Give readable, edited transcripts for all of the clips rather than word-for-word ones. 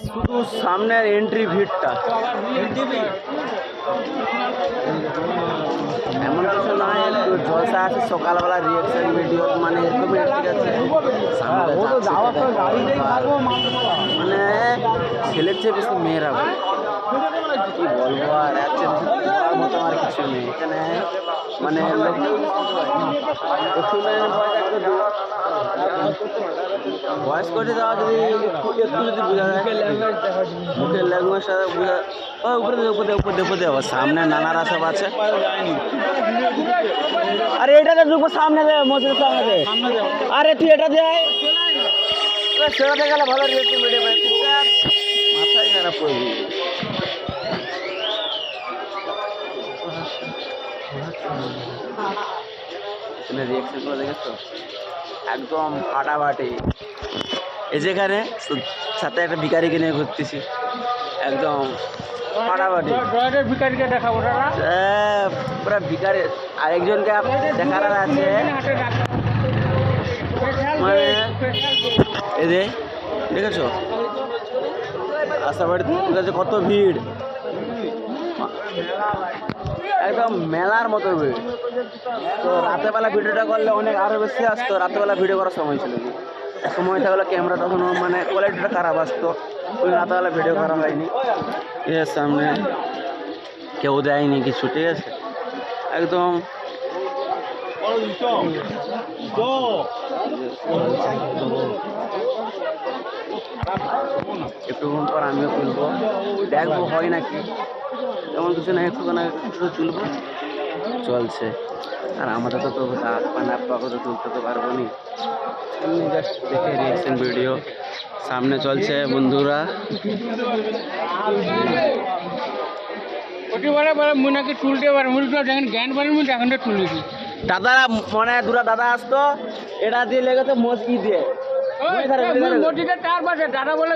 শুধু সামনের এন্ট্রি ভিড়টা, এমন কিছু নয়, একটু জলসা আছে সকালবেলা রিয়েকশন ভিডিও, মানে এরকমই ঠিক আছে। মানে ছেলের চেয়ে বেশি মেয়েরা বলে, কি বলবো আর, এর চেয়ে বেশি বলার মতো আর কিছু নেই এখানে। মানে ভয়েস করে দেওয়া যদি একটু যদি বোঝা যায়, মুখের ল্যাঙ্গুয়েজ সাথে বোঝা, উপরে দেবো সামনে নানারা সব আছে। আরে এটাতে ঢুকবো, সামনে দে, মসজিদের সামনে দে। আরে তুই এটা দেয় সেটাতে গেলে ভালো রিয়েকশন ভিডিও পাই, মাথায় খারাপ করবি। রিয়েকশন করে দেখেছো, একদম ফাটাফাটি। এই যেখানে সাথে একটা ভিকারিকে নিয়ে ঘুরতেছি, একদম ফাটাফাটি। ভিকারিকে দেখাবো পুরা ভিকারি, আরেকজনকে দেখার আছে মানে। এই যে দেখেছো আশাবাড়ি কত ভিড়, একদম মেলার মতো ভিড়। তো রাতেরবেলা ভিডিওটা করলে অনেক আরো বেশি আসতো, রাতেরবেলা ভিডিও করার সময় ছিল না, সময় থাকলে ক্যামেরা তখন মানে কোয়ালিটিটা খারাপ আসতো, ওই রাতেরবেলা ভিডিও করা হয়নি। এর সামনে কেউ দেয়নি কিছু, ঠিক আছে, একদম একটুক্ষণ পর আমিও তুলবো, দেখবো হয় নাকি, এমন কিছু না, একটুখানি একটু তুলবো, চলছে। আর আমাদের তো হাত পানা পাকা তো তুলতে তো পারবো নি, এমনি জাস্ট দেখে রিয়েকশন ভিডিও সামনে চলছে বন্ধুরা। মুনাকে তুলতে পারে, দেখেন জ্ঞান পারেন এখন তুলেছি। দাদারা মনে হয় দুরা দাদা আসতো, এটা দিয়ে লেগে তো মোজ ই দিয়ে নদীটার চার পাশে দাদা বলে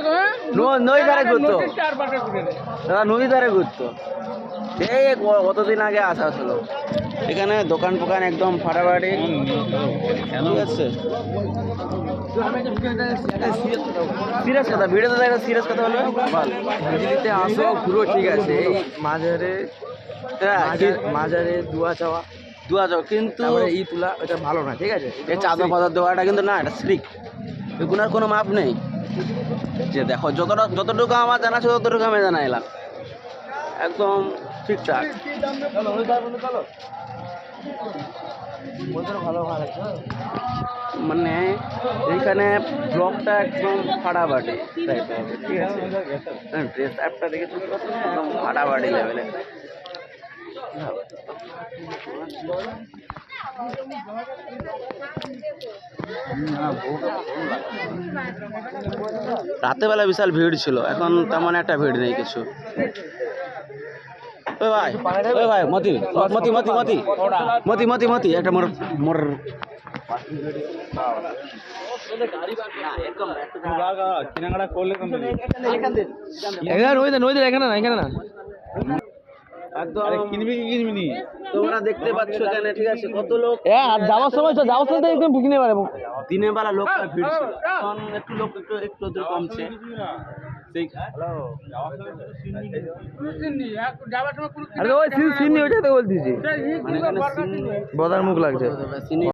নদী ধারে ঘুরতো, চার পাশে ঘুরে দেয়। দাদা নদী ধারে ঘুরতো। এই কতদিন আগে আসা ছিল, এখানে দোকান ফোকান একদম ফাটাফাটি, ঠিক আছে। সিরিয়াস কথা, ভিডিওতে দেখা সিরিয়াস কথা বলবে, দিল্লিতে আসো ঘুরো, ঠিক আছে, এই মাঝারে মাঝারে দুয়া চাওয়া কিন্তু ই তুলা এটা ভালো না, ঠিক আছে। এই চাঁদা পাতার দেওয়াটা কিন্তু না, এটা স্ট্রিক্ট, এগুলোর কোনো মাপ নেই। যে দেখো যতটুকু আমার জানা আছে ততটুকু আমি জানা এলাম, একদম ঠিকঠাক। মানে এইখানে ব্লগটা একদম ফাটাফাটি টাইপের হবে, ঠিক আছে। ড্রেস অ্যাপটা দেখে একদম ফাটাফাটি লেভেলে। রাতেবেলা বিশাল ভিড় ছিল, এখন তেমন একটা ভিড় নেই কিছু। ওই ভাই মতি মতি মতি মতি মতি মতি মতি একটা মোর মোর তোমরা দেখতে পাচ্ছ এখানে, ঠিক আছে, কত লোক যাওয়ার সময় তো একদম কিনে পারে। দিনের বেলা লোক ভিড় ছিল, এখন একটু লোক একটু কমছে। বদার মুখ লাগছে।